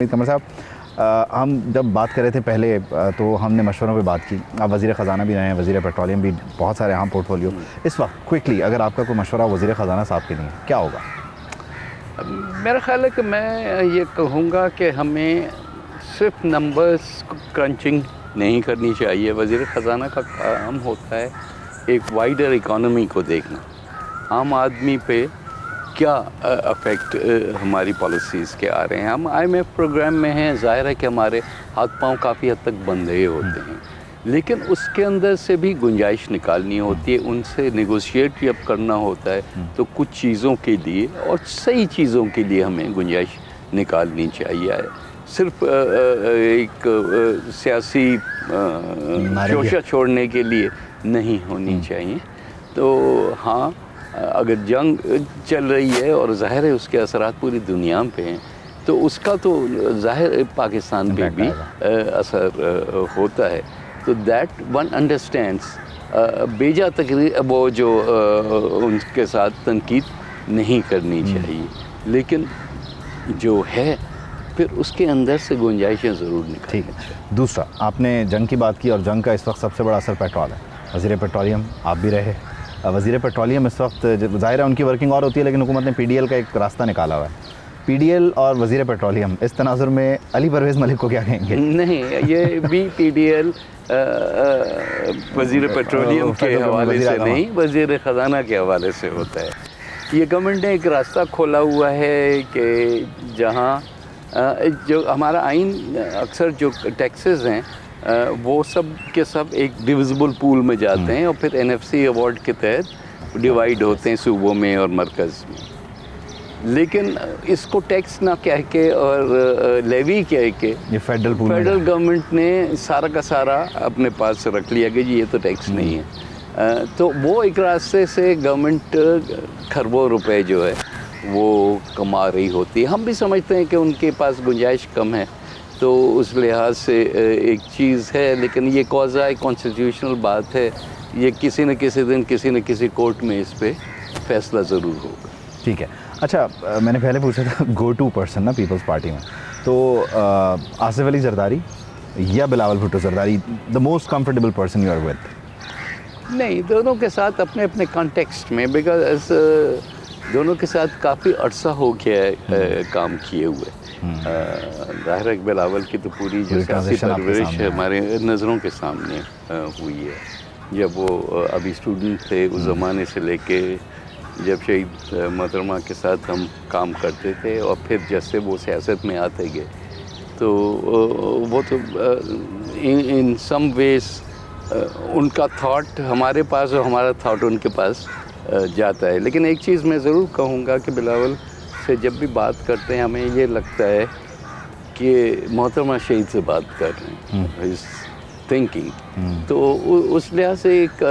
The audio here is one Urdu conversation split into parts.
قمر صاحب، ہم جب بات کر رہے تھے پہلے تو ہم نے مشوروں پہ بات کی. آپ وزیر خزانہ بھی رہے ہیں, وزیر پیٹرولیم بھی, بہت سارے اہم پورٹ فولیو. اس وقت کوئکلی اگر آپ کا کوئی مشورہ وزیر خزانہ صاحب کے لیے کیا ہوگا؟ میرا خیال ہے کہ میں یہ کہوں گا کہ ہمیں صرف نمبرز کرنچنگ نہیں کرنی چاہیے. وزیر خزانہ کا کام ہوتا ہے ایک وائڈر اکانومی کو دیکھنا, عام آدمی پہ کیا افیکٹ ہماری پالیسیز کے آ رہے ہیں. ہم آئی ایم ایف پروگرام میں ہیں, ظاہر ہے کہ ہمارے ہاتھ پاؤں کافی حد تک بندھے ہوتے ہیں, لیکن اس کے اندر سے بھی گنجائش نکالنی ہوتی ہے, ان سے نیگوشیٹ جب کرنا ہوتا ہے تو کچھ چیزوں کے لیے اور صحیح چیزوں کے لیے ہمیں گنجائش نکالنی چاہیے. صرف ایک سیاسی شوشہ چھوڑنے کے لیے نہیں ہونی چاہیے. تو ہاں, اگر جنگ چل رہی ہے اور ظاہر ہے اس کے اثرات پوری دنیا پہ ہیں, تو اس کا تو ظاہر پاکستان پہ بھی اثر ہوتا ہے. تو دیٹ ون انڈرسٹینڈس, بیجا تقریر وہ جو ان کے ساتھ تنقید نہیں کرنی چاہیے, لیکن جو ہے پھر اس کے اندر سے گنجائشیں ضرور نکالیں. دوسرا, آپ نے جنگ کی بات کی اور جنگ کا اس وقت سب سے بڑا اثر پیٹرول ہے. وزیر پیٹرولیم آپ بھی رہے. وزیر پیٹرولیم اس وقت ظاہر ہے ان کی ورکنگ اور ہوتی ہے, لیکن حکومت نے پی ڈی ایل کا ایک راستہ نکالا ہوا ہے. پی ڈی ایل اور وزیر پیٹرولیم اس تناظر میں علی پرویز ملک کو کیا کہیں گے؟ نہیں, یہ بھی پی ڈی ایل وزیر پیٹرولیم کے حوالے سے نہیں, وزیر خزانہ کے حوالے سے ہوتا ہے. یہ گورنمنٹ نے ایک راستہ کھولا ہوا ہے کہ جہاں جو ہمارا آئین اکثر جو ٹیکسز ہیں وہ سب کے سب ایک ڈویزبل پول میں جاتے ہیں اور پھر این ایف سی ایوارڈ کے تحت ڈیوائیڈ ہوتے ہیں صوبوں میں اور مرکز میں. لیکن اس کو ٹیکس نہ کہہ کے اور لیوی کہہ کے فیڈرل گورنمنٹ نے سارا کا سارا اپنے پاس رکھ لیا کہ جی یہ تو ٹیکس نہیں ہے. تو وہ ایک راستے سے گورنمنٹ کھربوں روپے جو ہے وہ کما رہی ہوتی ہے. ہم بھی سمجھتے ہیں کہ ان کے پاس گنجائش کم ہے, تو اس لحاظ سے ایک چیز ہے, لیکن یہ کوزائی کانسٹیٹیوشنل بات ہے. یہ کسی نہ کسی دن کسی نہ کسی کورٹ میں اس پہ فیصلہ ضرور ہوگا. ٹھیک ہے. اچھا, میں نے پہلے پوچھا تھا گو ٹو پرسن نا پیپلز پارٹی میں, تو آصف علی زرداری یا Bilawal Bhutto Zardari, the most comfortable person you are with? نہیں, دونوں کے ساتھ اپنے اپنے کانٹیکسٹ میں, بیکاز دونوں کے ساتھ کافی عرصہ ہو گیا ہے کام کیے ہوئے. ظاہر ہے بلاول کی تو پوری جو سیاسی پرورش ہمارے نظروں کے سامنے ہوئی ہے. جب وہ ابھی اسٹوڈنٹ تھے اس زمانے سے لے کے جب شہید محترمہ کے ساتھ ہم کام کرتے تھے, اور پھر جیسے وہ سیاست میں آتے گئے, تو وہ تو ان سم ویز ان کا تھاٹ ہمارے پاس اور ہمارا تھاٹ ان کے پاس جاتا ہے. لیکن ایک چیز میں ضرور کہوں گا کہ بلاول سے جب بھی بات کرتے ہیں ہمیں یہ لگتا ہے کہ محترمہ شہید سے بات کر رہے ہیں, تھنکنگ. تو اس لحاظ سے ایک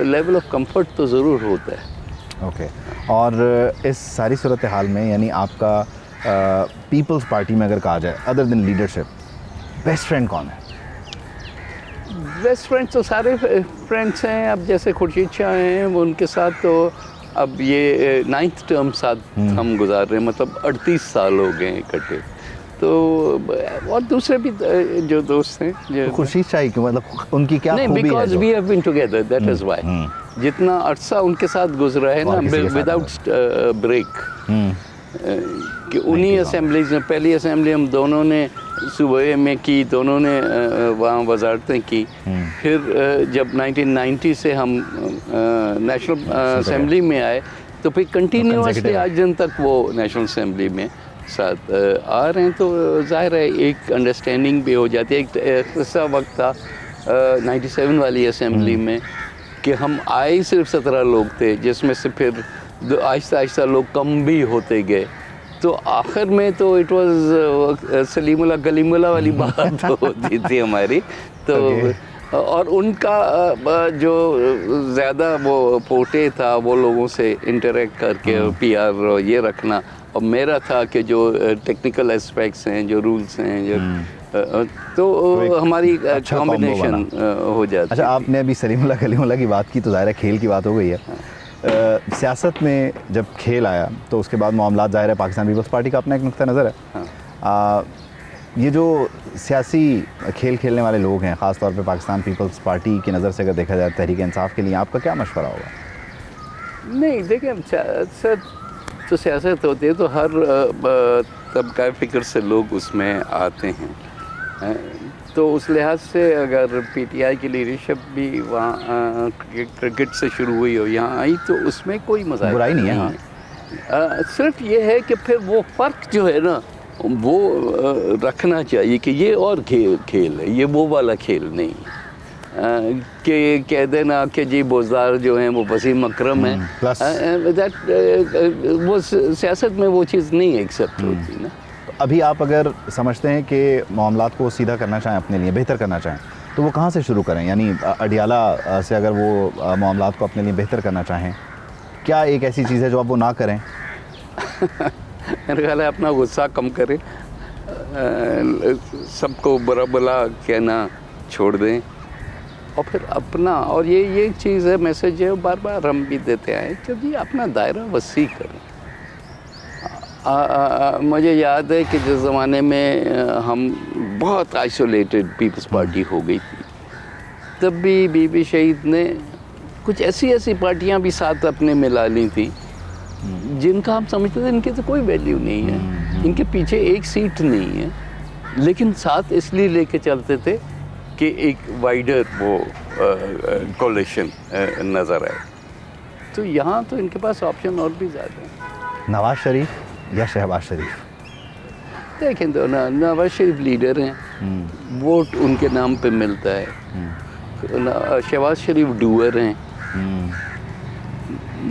لیول آف کمفرٹ تو ضرور ہوتا ہے. اوکے. اور اس ساری صورتحال میں یعنی آپ کا پیپلز پارٹی میں اگر کہا جائے ادر دین لیڈرشپ, بیسٹ فرینڈ کون ہے؟ بیسٹ فرینڈ تو سارے فرینڈس ہیں. اب جیسے خورشید شاہ ہیں, ان کے ساتھ تو اب یہ 9th ٹرم ساتھ ہم گزار رہے ہیں, مطلب 38 سال ہو گئے ہیں اکٹھے. تو اور دوسرے بھی جو دوست ہیں. خورشید شاہی کیوں, مطلب ان کی کیا خوبی ہے؟ نہیں, because we have been together, that is why. جتنا عرصہ ان کے ساتھ گزرا ہے نا وداؤٹ بریک, کہ انہی اسمبلیز میں, پہلی اسمبلی ہم دونوں نے صوبے میں کی, دونوں نے وہاں وزارتیں کی. پھر جب 1990 سے ہم نیشنل اسمبلی میں آئے, تو پھر کنٹینیوسلی آج دن تک وہ نیشنل اسمبلی میں ساتھ آ رہے ہیں. تو ظاہر ہے ایک انڈرسٹینڈنگ بھی ہو جاتی ہے. ایک ایسا وقت تھا 97 والی اسمبلی میں کہ ہم آئے صرف 17 لوگ تھے, جس میں سے پھر آہستہ آہستہ لوگ کم بھی ہوتے گئے. تو آخر میں تو اٹ واز سلیم اللہ کلیم اللہ والی بات ہوتی تھی ہماری. تو اور ان کا جو زیادہ وہ پوٹے تھا وہ لوگوں سے انٹریکٹ کر کے پی آر یہ رکھنا, اور میرا تھا کہ جو ٹیکنیکل اسپیکٹس ہیں, جو رولز ہیں, جو تو ہماری کمبینیشن ہو جاتی. اچھا, آپ نے ابھی سلیم اللہ کلیم اللہ کی بات کی, تو ظاہر ہے کھیل کی بات ہو گئی ہے. سیاست میں جب کھیل آیا تو اس کے بعد معاملات ظاہر ہے پاکستان پیپلز پارٹی کا اپنا ایک نقطہ نظر ہے. یہ جو سیاسی کھیل کھیلنے والے لوگ ہیں، خاص طور پہ پاکستان پیپلز پارٹی کی نظر سے اگر دیکھا جائے تحریک انصاف کے لیے آپ کا کیا مشورہ ہوگا؟ نہیں دیکھیں، سیاست تو سیاست ہوتی ہے تو ہر طبقہ فکر سے لوگ اس میں آتے ہیں، تو اس لحاظ سے اگر پی ٹی آئی کی لیڈرشپ بھی وہاں کرکٹ سے شروع ہوئی ہو یہاں آئی تو اس میں کوئی مزاح برائی نہیں ہے. ہاں صرف یہ ہے کہ پھر وہ فرق جو ہے نا وہ رکھنا چاہیے کہ یہ اور کھیل ہے، یہ وہ والا کھیل نہیں ہے کہ کہہ دینا کہ جی بوزدار جو ہیں وہ وسیم اکرم ہیں، وہ سیاست میں وہ چیز نہیں ایکسیپٹ ہوتی نا. ابھی آپ اگر سمجھتے ہیں کہ معاملات کو سیدھا کرنا چاہیں، اپنے لیے بہتر کرنا چاہیں، تو وہ کہاں سے شروع کریں؟ یعنی اڈیالہ سے اگر وہ معاملات کو اپنے لیے بہتر کرنا چاہیں، کیا ایک ایسی چیز ہے جو آپ وہ نہ کریں؟ میرا خیال ہے اپنا غصہ کم کریں، سب کو برا بلا کہنا چھوڑ دیں، اور پھر اپنا، اور یہ چیز ہے، میسیج ہے بار بار ہم بھی دیتے آئے کہ جی اپنا دائرہ وسیع کریں. مجھے یاد ہے کہ جس زمانے میں ہم بہت آئسولیٹڈ پیپلز پارٹی ہو گئی تھی، تب بھی بی بی شہید نے کچھ ایسی پارٹیاں بھی ساتھ اپنے ملا لی تھیں جن کا ہم سمجھتے تھے ان کی تو کوئی ویلیو نہیں ہے، ان کے پیچھے ایک سیٹ نہیں ہے، لیکن ساتھ اس لیے لے کے چلتے تھے کہ ایک وائڈر وہ کولیشن نظر آئے. تو یہاں تو ان کے پاس آپشن اور بھی زیادہ ہیں. نواز شریف یا شہباز شریف؟ دیکھیں تو نواز شریف لیڈر ہیں، ووٹ ان کے نام پہ ملتا ہے. شہباز شریف ڈوئر ہیں،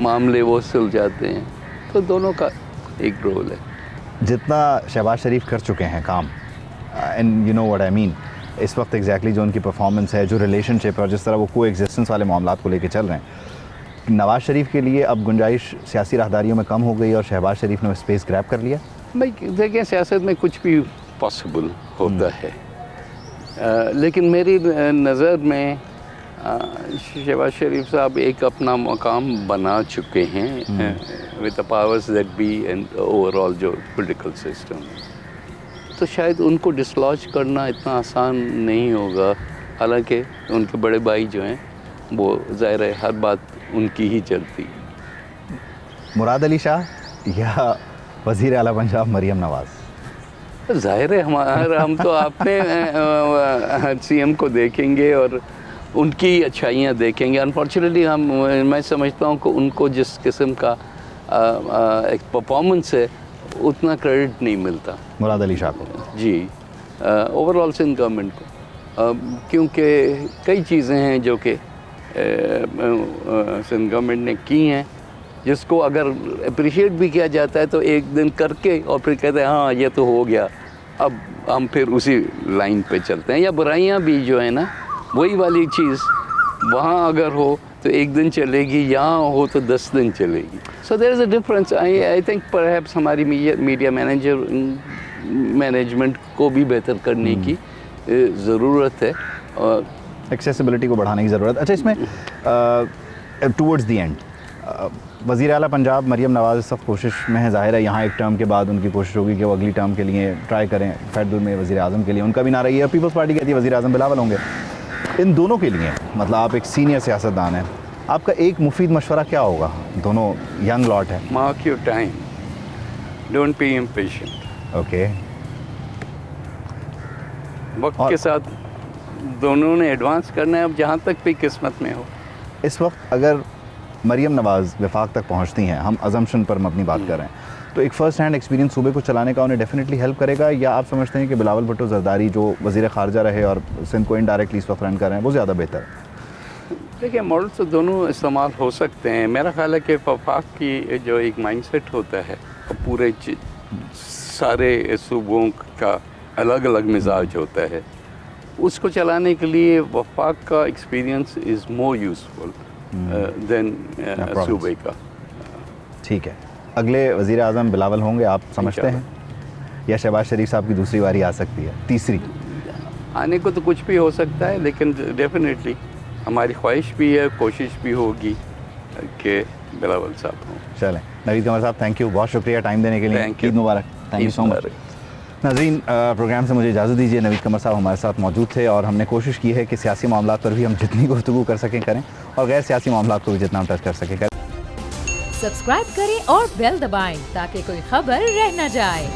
معاملے وہ سلجھاتے ہیں، تو دونوں کا ایک رول ہے. جتنا شہباز شریف کر چکے ہیں کام، and you know what I mean, اس وقت ایگزیکٹلی جو ان کی پرفارمنس ہے، جو ریلیشن شپ ہے، اور جس طرح وہ کو ایگزسٹنس والے معاملات کو لے کے چل رہے ہیں، نواز شریف کے لیے اب گنجائش سیاسی راہداریوں میں کم ہو گئی اور شہباز شریف نے اسپیس گریب کر لیا؟ بھائی دیکھیں، سیاست میں کچھ بھی پاسبل ہوتا ہے، لیکن میری نظر میں شہباز شریف صاحب ایک اپنا مقام بنا چکے ہیں with the powers that be and over all جو پولیٹیکل سسٹم ہے، تو شاید ان کو ڈسلوج کرنا اتنا آسان نہیں ہوگا. حالانکہ ان کے بڑے بھائی جو ہیں وہ ظاہر ہے ہر بات ان کی ہی چلتی. مراد علی شاہ یا وزیر اعلیٰ پنجاب مریم نواز؟ ظاہر ہے ہم تو اپنے سی ایم کو دیکھیں گے اور ان کی اچھائیاں دیکھیں گے. انفارچونیٹلی میں سمجھتا ہوں کہ ان کو جس قسم کا ایک پرفارمنس ہے اتنا کریڈٹ نہیں ملتا مراد علی شاہ کو. جی، اوور آل سندھ گورنمنٹ کو، کیونکہ کئی چیزیں ہیں جو کہ سندھ گورنمنٹ نے کی ہیں جس کو اگر اپریشیٹ بھی کیا جاتا ہے تو ایک دن کر کے اور پھر کہتے ہیں ہاں یہ تو ہو گیا، اب ہم پھر اسی لائن پہ چلتے ہیں. یا برائیاں بھی جو ہے نا وہی والی چیز وہاں اگر ہو تو ایک دن چلے گی، یہاں ہو تو 10 دن چلے گی. So there is a difference. I think perhaps ہماری میڈیا مینجمنٹ کو بھی بہتر کرنے کی ضرورت ہے، اور ایکسیسیبلٹی کو بڑھانے کی ضرورت. اچھا، اس میں ٹورڈز دی اینڈ وزیر اعلیٰ پنجاب مریم نواز اس وقت کوشش میں ہے، ظاہر ہے یہاں ایک ٹرم کے بعد ان کی کوشش ہوگی کہ وہ اگلی ٹرم کے لیے ٹرائی کریں فیڈرل میں وزیر اعظم کے لیے. ان کا بھی نعرہ یہ ہے، پیپلز پارٹی کہتی ہے وزیر اعظم بلاول ہوں گے. ان دونوں کے لیے مطلب آپ ایک سینئر سیاستدان ہیں، آپ کا ایک مفید مشورہ کیا ہوگا؟ دونوں ینگ لاٹ ہیں. Mark your time, don't be impatient. Okay, وقت کے ساتھ دونوں نے ایڈوانس کرنا ہے، اب جہاں تک بھی قسمت میں ہو. اس وقت اگر مریم نواز وفاق تک پہنچتی ہیں، ہم ازمپشن پر اپنی بات کر رہے ہیں، تو ایک فرسٹ ہینڈ ایکسپیرینس صوبے کو چلانے کا انہیں ڈیفینیٹلی ہیلپ کرے گا، یا آپ سمجھتے ہیں کہ بلاول بھٹو زرداری جو وزیر خارجہ رہے اور سندھ کو انڈائریکٹلی اس وقت رن کر رہے ہیں وہ زیادہ بہتر ہے؟ دیکھیں، ماڈل تو دونوں استعمال ہو سکتے ہیں. میرا خیال ہے کہ وفاق کی جو ایک مائنڈ سیٹ ہوتا ہے، پورے سارے صوبوں کا الگ الگ مزاج ہوتا ہے، اس کو چلانے کے لیے وفاق کا ایکسپیرینس از مور یوزفل دین صوبے کا. ٹھیک ہے، اگلے وزیر اعظم بلاول ہوں گے آپ سمجھتے ہیں، یا شہباز شریف صاحب کی دوسری باری آ سکتی ہے، تیسری؟ آنے کو تو کچھ بھی ہو سکتا ہے، لیکن ڈیفینیٹلی ہماری خواہش بھی ہے، کوشش بھی ہوگی کہ بلاول صاحب ہوں. چلیں، نوید قمر صاحب تھینک یو، بہت شکریہ ٹائم دینے کے لیے. عید مبارک. تھینک یو سو مچ. ناظرین پروگرام سے مجھے اجازت دیجیے. نوید قمر صاحب ہمارے ساتھ موجود تھے اور ہم نے کوشش کی ہے کہ سیاسی معاملات پر بھی ہم جتنی گفتگو کر سکیں کریں اور غیر سیاسی معاملات کو بھی جتنا ہم ٹچ کر سکیں کریں. سبسکرائب کریں اور بیل دبائیں تاکہ کوئی خبر رہ نہ جائے.